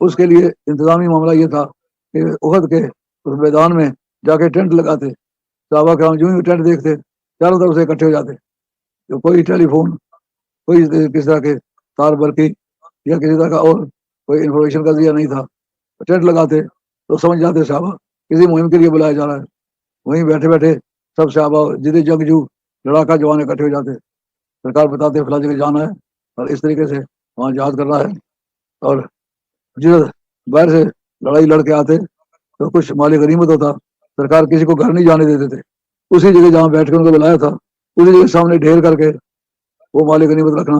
اس کے لیے انتظامی معاملہ یہ تھا کہ احد کے اس میدان میں جا کے ٹینٹ لگاتے، صحابہ کرام جو ہی ٹینٹ دیکھتے چاروں طرف سے اکٹھے ہو جاتے، تو کوئی ٹیلی فون، کوئی کس طرح کے تار برقی یا کسی طرح کا اور کوئی انفارمیشن کا ذریعہ نہیں تھا۔ ٹینٹ لگاتے تو سمجھ جاتے صحابہ کسی مہم کے لیے بلایا جا رہا ہے، وہیں بیٹھے بیٹھے سب صحابہ جدید جنگجو لڑاکا جوان اکٹھے ہو جاتے، سرکار بتاتے فلاں جگہ جانا ہے، اور اس طریقے سے وہاں جہاد کر رہا ہے۔ اور جس باہر سے لڑائی لڑ کے آتے تو کچھ مال غنیمت ہوتا، سرکار کسی کو گھر نہیں جانے دیتے تھے، اسی جگہ جہاں بیٹھ کے ان کو بلایا تھا اسی جگہ سامنے ڈھیر کر کے وہ مال غنیمت رکھنا،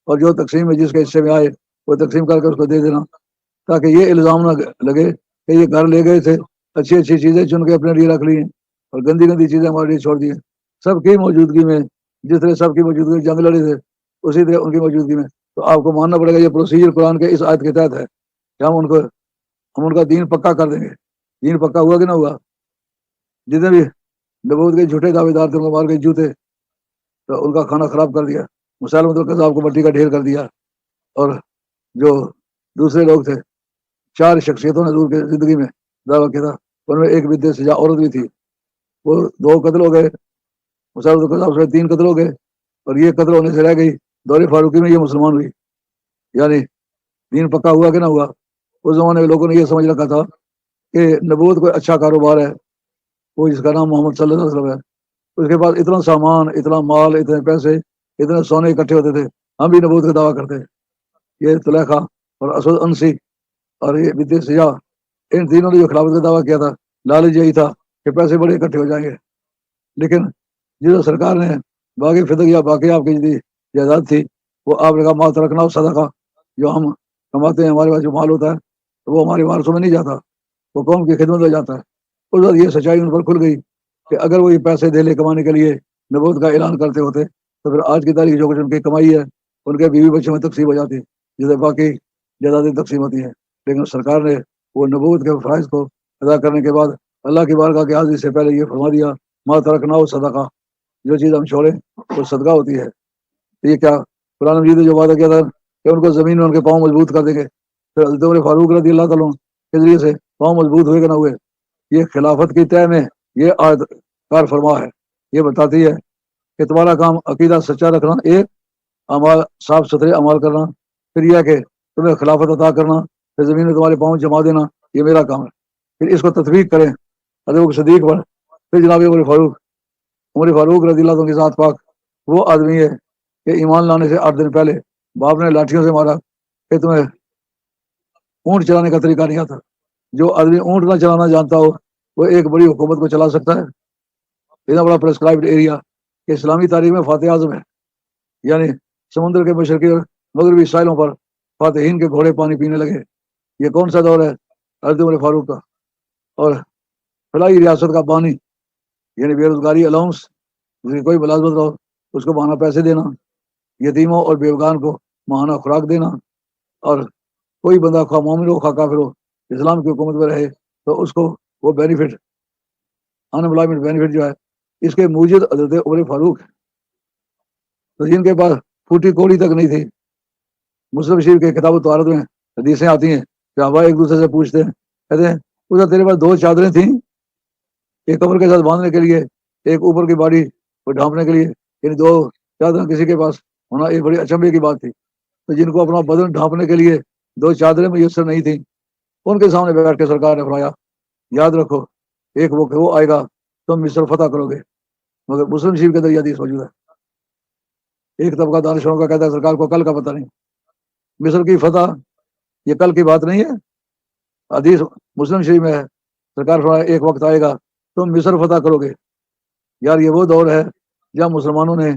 اور جو تقسیم میں جس کے حصے میں آئے وہ تقسیم کر کے اس کو دے دینا، تاکہ یہ الزام نہ لگے کہ یہ گھر لے گئے تھے، اچھی اچھی چیزیں چن کے اپنے لیے رکھ لی ہیں اور گندی گندی چیزیں ہمارے لیے چھوڑ دی ہیں۔ سب کی موجودگی میں، جس طرح سب کی موجودگی میں جنگ لڑے تھے، اسی طرح ان کی موجودگی میں تو آپ کو ماننا پڑے گا یہ پروسیجر قرآن کے اس آیت کے تحت ہے کہ ہم ان کا دین پکا کر دیں گے۔ دین پکا ہوا کہ نہ ہوا؟ جتنے بھی نبوت کے جھوٹے دعوے دار تھے ان کو مار کے جوتے، تو ان کا کھانا خراب کر دیا، مسلمت القذاب کو مٹی کا ڈھیر کر دیا۔ اور جو دوسرے لوگ تھے، 4 شخصیتوں نے حضور کی زندگی میں دعویٰ کیا تھا، ان میں ایک بدع سجا عورت بھی تھی، وہ 2 قتل ہو گئے، مسلمت القذاب سے 3 قتل ہو گئے، اور یہ قتل ہونے سے رہ گئی دور فاروقی میں یہ مسلمان ہوئی۔ یعنی دین پکا ہوا کہ نہ ہوا؟ اس زمانے میں لوگوں نے یہ سمجھ رکھا تھا کہ نبوت کوئی اچھا کاروبار ہے، وہ جس کا نام محمد صلی اللہ علیہ وسلم ہے، اس کے پاس اتنا سامان، اتنا مال، اتنے پیسے، اتنے سونے اکٹھے ہوتے تھے، ہم بھی نبوت کا دعویٰ کرتے۔ یہ طلیقہ اور اسود انسی اور یہ بدع سیاح، ان تینوں نے جو خلافت کا دعویٰ کیا تھا، لالچ یہی تھا کہ پیسے بڑے اکٹھے ہو جائیں گے۔ لیکن جس سرکار نے باقی فدق یا باقی آپ کی جائیداد تھی، وہ آپ نے کہا مال رکھنا اور صدقہ، جو ہم کماتے ہیں ہمارے پاس جو مال ہوتا ہے تو وہ ہمارے وارثوں میں نہیں جاتا، وہ قوم کی خدمت میں جاتا ہے۔ اس وقت یہ سچائی ان پر کھل گئی کہ اگر وہ یہ پیسے دے لے کمانے کے لیے نبوت کا اعلان کرتے ہوتے تو پھر آج کی تاریخ جو کچھ ان کی کمائی ہے ان کے بیوی بچوں میں تقسیم ہو جاتی، جیسے باقی جائیدادیں تقسیم ہوتی ہیں۔ لیکن سرکار نے وہ نبوت کے فرائض کو ادا کرنے کے بعد اللہ کی بارگاہ کے حاضری سے پہلے یہ فرما دیا ما ترکنا ہو صدقہ، جو چیز ہم چھوڑیں وہ صدقہ ہوتی ہے۔ یہ کیا قرآن مجید نے جو وعدہ کیا تھا کہ ان کو زمین میں ان کے پاؤں مضبوط کر دیں گے. پھر حضرت عمر فاروق رضی اللہ تعالیٰ کے ذریعے سے پاؤں مضبوط ہوئے کہ نہ ہوئے. یہ خلافت کی طے میں یہ آیت کار فرما ہے. یہ بتاتی ہے کہ تمہارا کام عقیدہ سچا رکھنا، ایک اعمال صاف ستھرے عمال کرنا، پھر یہ کہ تمہیں خلافت عطا کرنا، پھر زمین میں تمہارے پاؤں جما دینا، یہ میرا کام ہے. پھر اس کو تطبیق کریں حضرت صدیق پر. پھر جناب عمر فاروق رضی اللہ عنہ کی ذات پاک وہ آدمی ہے کہ ایمان لانے سے 8 دن پہلے باپ نے لاٹھیوں سے مارا کہ تمہیں اونٹ چلانے کا طریقہ نہیں آتا. جو آدمی اونٹ نہ چلانا جانتا ہو وہ ایک بڑی حکومت کو چلا سکتا ہے؟ اتنا بڑا پرسکرائبڈ ایریا کہ اسلامی تاریخ میں فاتح اعظم ہے، یعنی سمندر کے مشرقی اور مغربی ساحلوں پر فاتحین کے گھوڑے پانی پینے لگے. یہ کون سا دور ہے؟ حضرت عمر فاروق کا. اور فلاحی ریاست کا بانی، یعنی بے روزگاری الاؤنس، جس کی کوئی ملازمت رہو اس کو ماہانہ پیسے دینا، یتیموں اور بیوگان کو ماہانہ خوراک دینا، اور کوئی بندہ خواہ مومن ہو خواہ کافر ہو اسلام کی حکومت میں رہے تو اس کو وہ بینیفٹ، انمپلائمنٹ بینیفٹ جو ہے اس کے موجود حضرت عمر فاروق ہے. تو جن کے پاس پھوٹی کوڑی تک نہیں تھی. مسلم شریف کے کتاب و طہارت میں حدیثیں آتی ہیں کہ ہوا ایک دوسرے سے پوچھتے ہیں، کہتے ہیں اسے تیرے پاس 2 چادریں تھیں، ایک کمر کے ساتھ باندھنے کے لیے، ایک اوپر کی باڑی کو ڈھانپنے کے لیے، یعنی 2 چادریں کسی کے پاس ہونا ایک بڑی اچنبے کی بات تھی. تو جن کو اپنا بدن ڈھانپنے کے لیے 2 چادریں میسر نہیں تھیں، ان کے سامنے بیٹھ کے سرکار نے فرمایا یاد رکھو ایک وہ آئے گا تم مصر فتح کرو گے. مگر مسلم شریف کے اندر یہ حدیث موجود ہے. ایک طبقہ دانشوروں کا کہتا ہے سرکار کو کل کا پتہ نہیں. مصر کی فتح یہ کل کی بات نہیں ہے. حدیث مسلم شریف میں ہے، سرکار فرمایا ایک وقت آئے گا تم مصر فتح کرو گے. یار یہ وہ دور ہے جہاں مسلمانوں نے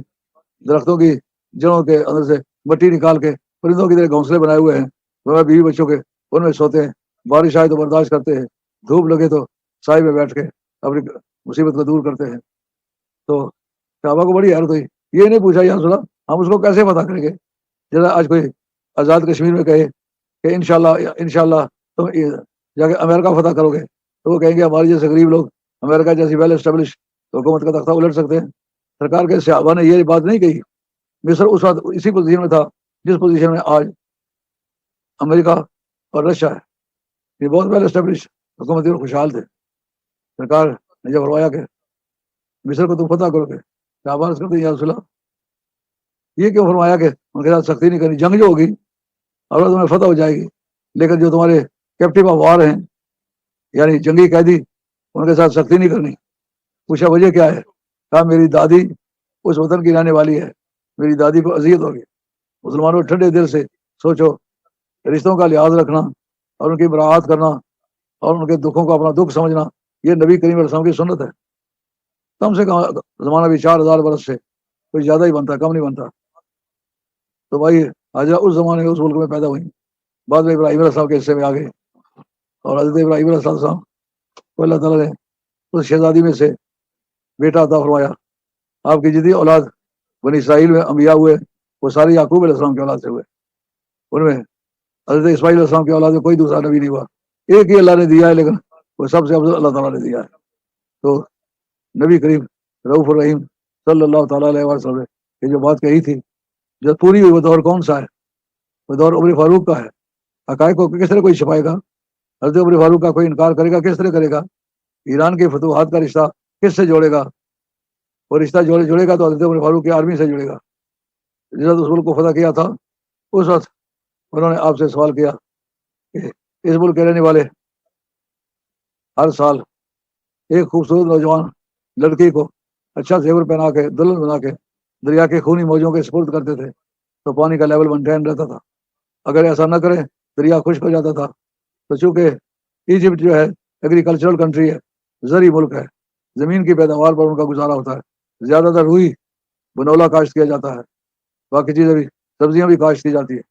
درختوں کی جڑوں کے اندر سے مٹی نکال کے پرندوں کی طرح گھونسلے بنائے ہوئے ہیں، وہ بیوی بچوں کے ان میں سوتے ہیں. بارش آئے تو برداشت کرتے ہیں، دھوپ لگے تو سائے میں بیٹھ کے اپنی مصیبت کو دور کرتے ہیں. تو صحابہ کو بڑی حیرت ہوئی. یہ نہیں پوچھا یا رسول اللہ ہم اس کو کیسے پتہ کریں گے؟ جیسا آج کوئی آزاد کشمیر میں کہے کہ انشاءاللہ تم جا کے امریکہ فتح کرو گے، تو وہ کہیں گے ہمارے جیسے غریب لوگ امریکہ جیسی ویل اسٹیبلش حکومت کا تختہ الٹ سکتے ہیں؟ سرکار کے صحابہ نے یہ بات نہیں کہی. مصر اس وقت اسی پوزیشن میں تھا جس پوزیشن میں آج امریکہ اور رشیا ہے. یہ بہت ویل اسٹیبلش حکومتی اور خوشحال تھے. سرکار نے جب فرمایا کہ مصر کو تم فتح کرو گے، صحابہ عرض کرتے ہیں یا رسول اللہ یہ کیوں فرمایا کہ ان کے ساتھ سختی نہیں کرنی، جنگ جو ہوگی اور تمہیں فتح ہو جائے گی، لیکن جو تمہارے کیپٹیو آف وار ہیں یعنی جنگی قیدی ان کے ساتھ سختی نہیں کرنی. پوچھا وجہ کیا ہے؟ کہا میری دادی اس وطن کی رہنے والی ہے، میری دادی کو اذیت ہوگی. مسلمانوں ٹھنڈے دل سے سوچو، رشتوں کا لحاظ رکھنا اور ان کی مراعات کرنا اور ان کے دکھوں کو اپنا دکھ سمجھنا یہ نبی کریم علیہ السلام کی سنت ہے. کم سے کم زمانہ بھی 4000 برس سے کوئی زیادہ ہی بنتا، کم نہیں بنتا. تو بھائی حاجرہ اس زمانے میں اس ملک میں پیدا ہوئی، بعد میں ابراہیم علیہ السلام کے حصے میں آ گئی. اور حضرت ابراہیم علیہ السلام کو اللہ تعالیٰ نے اس شہزادی میں سے بیٹا عطا فرمایا. آپ کی جتنی اولاد بنی اسرائیل میں انبیاء ہوئے وہ سارے یعقوب علیہ السلام کی اولاد سے ہوئے. ان میں حضرت اسماعیل علیہ السلام کی اولاد میں کوئی دوسرا نبی نہیں ہوا، ایک ہی اللہ نے دیا ہے، لیکن وہ سب سے افضل اللہ تعالیٰ نے دیا ہے. تو نبی کریم رؤوف الرحیم صلی اللہ تعالیٰ علیہ وسلم نے یہ جو بات کہی تھی جب پوری ہوئی، وہ دور کون سا ہے؟ وہ دور عمر فاروق کا ہے. حقائق کو کس طرح کوئی چھپائے گا؟ حضرت عمر فاروق کا کوئی انکار کرے گا؟ کس طرح کرے گا؟ ایران کے فتوحات کا رشتہ کس سے جوڑے گا؟ وہ رشتہ جوڑے گا تو حضرت عمر فاروق کی آرمی سے جڑے گا. جس وقت اس ملک کو فتح کیا تھا اس وقت انہوں نے آپ سے سوال کیا کہ اس ملک کے رہنے والے ہر سال ایک خوبصورت نوجوان لڑکی کو اچھا زیور پہنا کے دلہن بنا کے دریا کے خونی موجوں کے سپرد کرتے تھے تو پانی کا لیول مینٹین رہتا تھا. اگر ایسا نہ کرے دریا خشک ہو جاتا تھا. تو چونکہ ایجپٹ جو ہے ایگریکلچرل کنٹری ہے، زرعی ملک ہے، زمین کی پیداوار پر ان کا گزارا ہوتا ہے. زیادہ تر روئی بنولا کاشت کیا جاتا ہے، باقی چیزیں بھی سبزیاں بھی کاشت کی جاتی ہے.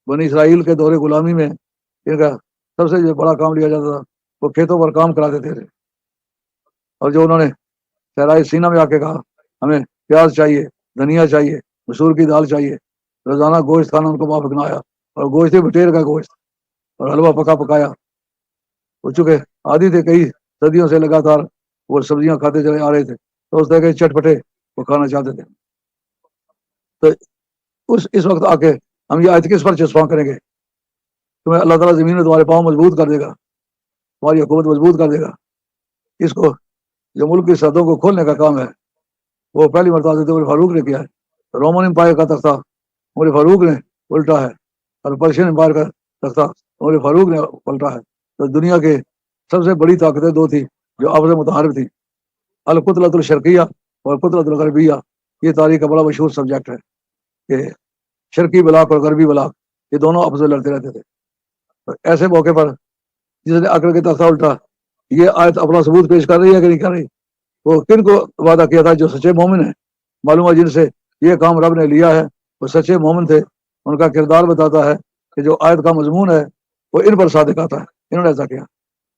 بنی اسرائیل کے دور غلامی میں ان کا سب سے جو بڑا کام لیا جاتا تھا وہ کھیتوں پر کام کرا دیتے تھے. اور جو انہوں نے صحرائے سینا میں آ کے کہا ہمیں پیاز چاہیے، دھنیا چاہیے، مسور کی دال چاہیے، روزانہ گوشت کھانا ان کو معاف نہ آیا. اور گوشت بٹیر کا گوشت اور حلوہ پکایا. وہ چونکہ عادی تھے کئی صدیوں سے لگاتار وہ سبزیاں کھاتے چلے آ رہے تھے تو اس طرح کے چٹپٹے وہ کھانا چاہتے تھے. تو اس وقت آ کے ہم یہ آیت کس پر چسپاں کریں گے؟ تمہیں اللہ تعالیٰ زمین میں تمہارے پاؤں مضبوط کر دے گا، تمہاری حکومت مضبوط کر دے گا. اس کو جو ملک کی سرحدوں کو کھولنے کا کام ہے وہ پہلی مرتبہ حضرت عمر فاروق نے کیا ہے. رومن امپائر کا تختہ عمر فاروق نے الٹا ہے اور پرشین امپائر کا تختہ عمر فاروق نے پلٹا ہے. تو دنیا کے سب سے بڑی طاقتیں دو تھی جو آپس میں متحارب تھی، القتلۃ الشرقیہ اور قتلۃ الغربیہ. یہ تاریخ کا بڑا مشہور سبجیکٹ ہے کہ شرقی بلاک اور غربی بلاک یہ دونوں آپس میں لڑتے رہتے تھے. تو ایسے موقع پر جس نے اکڑ کے تختہ الٹا، یہ آیت اپنا ثبوت پیش کر رہی ہے کہ نہیں کر رہی؟ وہ کن کو وعدہ کیا تھا؟ جو سچے مومن ہیں. معلوم ہے جن سے یہ کام رب نے لیا ہے وہ سچے مومن تھے. ان کا کردار بتاتا ہے کہ جو آیت کا مضمون ہے وہ ان پر صادق آتا ہے. انہوں نے ایسا کیا.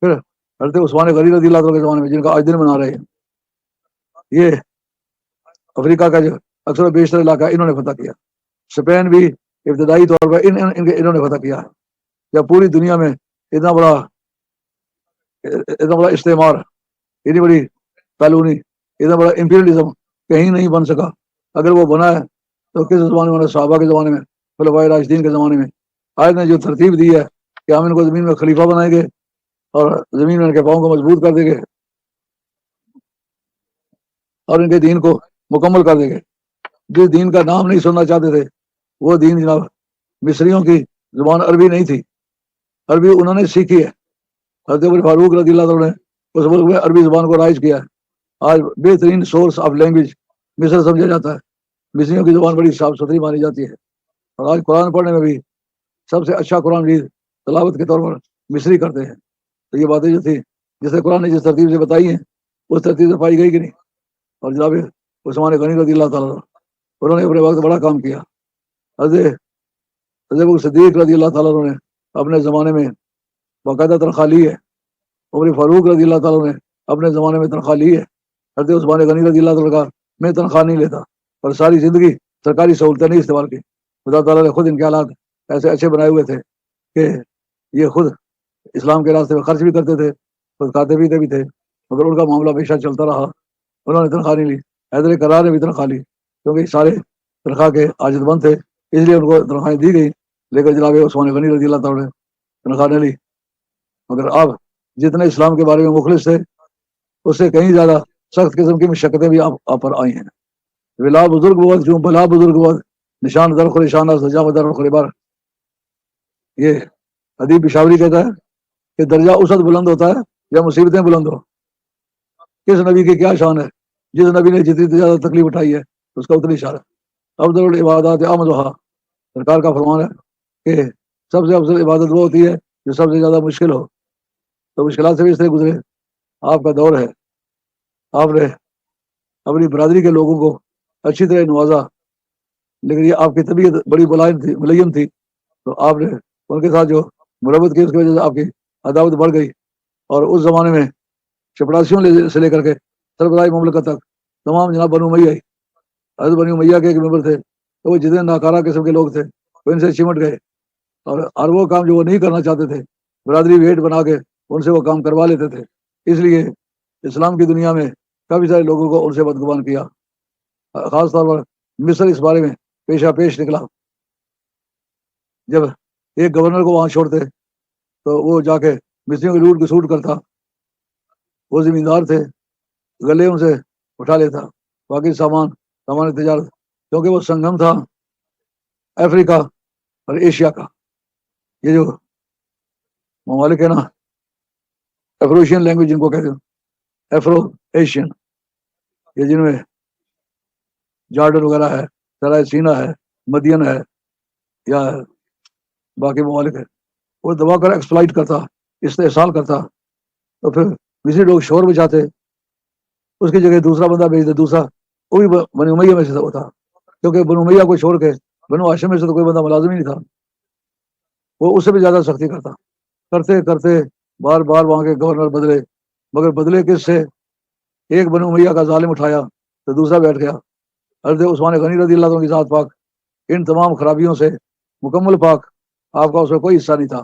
پھر حضرت عثمان غنی رضی اللہ عنہ کے زمانے میں، جن کا آج دن منا رہے ہیں، یہ افریقہ کا جو اکثر و بیشتر علاقہ انہوں نے فتح کیا. اسپین بھی ابتدائی طور پر انہوں نے فتح کیا ہے. جب پوری دنیا میں اتنا بڑا استعمار، اتنی بڑی کالونی، اتنا بڑا امپیریلزم کہیں نہیں بن سکا. اگر وہ بنا ہے تو کس زمانے میں؟ صحابہ کے زمانے میں، خلفائے راشدین کے زمانے میں. آج نے جو ترتیب دی ہے کہ ہم ان کو زمین میں خلیفہ بنائیں گے اور زمین میں ان کے پاؤں کو مضبوط کر دیں گے اور ان کے دین کو مکمل کر دیں گے. جس دین کا نام نہیں سننا چاہتے تھے وہ دین جناب مصریوں کی زبان عربی نہیں تھی، عربی انہوں نے سیکھی ہے. حضرت عمر فاروق رضی اللہ عنہ نے اس ملک میں عربی زبان کو رائج کیا ہے. آج بہترین سورس آف لینگویج مصر سمجھا جاتا ہے. مصریوں کی زبان بڑی صاف ستھری مانی جاتی ہے. اور آج قرآن پڑھنے میں بھی سب سے اچھا قرآن بھی تلاوت کے طور پر مصری کرتے ہیں. تو یہ باتیں جو تھی جسے قرآن نے جس ترتیب سے بتائی ہیں اس ترتیب سے پائی گئی کہ نہیں؟ اور جناب عثمان غنی رضی اللہ تعالیٰ انہوں نے اپنے وقت بڑا کام کیا. حضرت صدیق رضی اللہ تعالیٰ نے اپنے زمانے میں باقاعدہ تنخواہ لی ہے. عمر فاروق رضی اللہ تعالیٰ نے اپنے زمانے میں تنخواہ لی ہے. حضرت عثمان غنی رضی اللہ تعالیٰ کا میں تنخواہ نہیں لیتا اور ساری زندگی سرکاری سہولتیں نہیں استعمال کی. خدا تعالیٰ نے خود ان کے حالات ایسے اچھے بنائے ہوئے تھے کہ یہ خود اسلام کے راستے میں خرچ بھی کرتے تھے، خود کھاتے پیتے بھی تھے، مگر ان کا معاملہ ہمیشہ چلتا رہا. انہوں نے تنخواہ نہیں لی. حیدر کرار نے بھی تنخواہ لی کیونکہ سارے تنخواہ کے عاجز مند تھے، اس لیے ان کو تنخواہیں دی گئی. لیکن جناب عثمان غنی رضی اللہ تعالیٰ نے تنخواہ نہیں لی. مگر آپ جتنے اسلام کے بارے میں مخلص تھے اس سے کہیں زیادہ سخت قسم کی مشقتیں بھی آپ پر آئی ہیں. بلا بزرگ وقت جو بلا بزرگ وقت نشان در خریشانہ سجا در خریبار. یہ ادیب پشاوری کہتا ہے کہ درجہ اسد بلند ہوتا ہے یا مصیبتیں بلند ہو. کس نبی کی کیا شان ہے؟ جس نبی نے جتنی زیادہ تکلیف اٹھائی ہے اس کا اتنی شان ہے. افضل العبادات اعمدھا، سرکار کا فرمان ہے کہ سب سے افضل عبادت وہ ہوتی ہے جو سب سے زیادہ مشکل ہو. تو مشکلات سے بھی اس طرح گزرے. آپ کا دور ہے، آپ نے اپنی برادری کے لوگوں کو اچھی طرح نوازا، لیکن یہ آپ کی طبیعت بڑی ملیم تھی تو آپ نے ان کے ساتھ جو مربت کی اس کی وجہ سے آپ کی عداوت بڑھ گئی. اور اس زمانے میں چپڑاسیوں سے لے کر کے سربراہی مملکت تک تمام جناب بنو امیہ ہی. حضرت بنو امیہ کے ایک ممبر تھے تو وہ جتنے ناکارہ قسم کے لوگ تھے وہ ان سے چمٹ گئے اور وہ کام جو وہ نہیں کرنا چاہتے تھے برادری ویٹ بنا کے ان سے وہ کام کروا لیتے تھے. اس لیے اسلام کی دنیا میں کافی سارے لوگوں کو ان سے بدگمان کیا. خاص طور پر مصر اس بارے میں پیشہ پیش نکلا. جب ایک گورنر کو وہاں چھوڑتے تو وہ جا کے مصریوں کی لوٹ کی سوٹ کرتا. وہ زمیندار تھے، گلے ان سے اٹھا لیتا باقی سامان تجارت، کیونکہ وہ سنگم تھا افریقہ اور ایشیا کا. یہ جو ممالک ہے نا افروشین لینگویج جن کو کہتے ہیں، افرو ایشین، یہ جن میں جارڈن وغیرہ ہے، سرائے سینا ہے، مدین ہے یا باقی ممالک ہے، وہ دبا کر ایکسپلائٹ کرتا، استحصال کرتا. تو پھر کسی لوگ شور بچاتے، اس کی جگہ دوسرا بندہ بھیجتے، دوسرا وہ بھی بنو امیہ میں سے ہوتا، کیونکہ بنو امیہ کو چھوڑ کے بنو ہاشم میں سے تو کوئی بندہ ملازم ہی نہیں تھا. وہ اس سے بھی زیادہ سختی کرتا. کرتے کرتے بار بار وہاں کے گورنر بدلے، مگر بدلے کس سے؟ ایک بنو امیہ کا ظالم اٹھایا تو دوسرا بیٹھ گیا. حضرت عثمان غنی رضی اللہ عنہ کی ذات پاک ان تمام خرابیوں سے مکمل پاک، آپ کا اس میں کوئی حصہ نہیں تھا.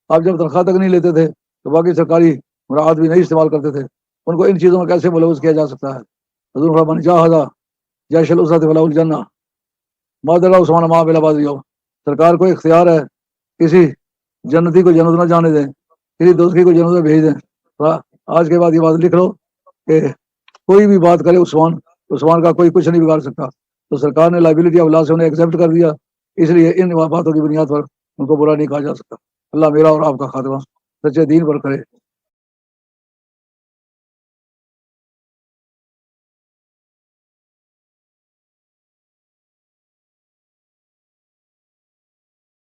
آپ جب تنخواہ تک نہیں لیتے تھے تو باقی سرکاری مراعات بھی نہیں استعمال کرتے تھے. ان کو ان چیزوں میں کیسے ملوث کیا جا سکتا ہے؟ حضور فرمان جاہدہ جیش الاسرۃ فلاح الجنہ مادر عثمان ماں بلا بازی ہو. سرکار کو اختیار ہے کسی جنتی کو جنت نہ جانے دیں، کسی دوسری کو جنت میں بھیج دیں۔ آج کے بعد یہ بات لکھ لو کہ کوئی بھی بات کرے عثمان کا کوئی کچھ نہیں بگاڑ سکتا۔ تو سرکار نے لائبلٹی آف لا سے انہیں ایکسیپٹ کر دیا، اس لیے ان باتوں کی بنیاد پر ان کو برا نہیں کہا جا سکتا۔ اللہ میرا اور آپ کا خاتمہ سچے دین پر کرے۔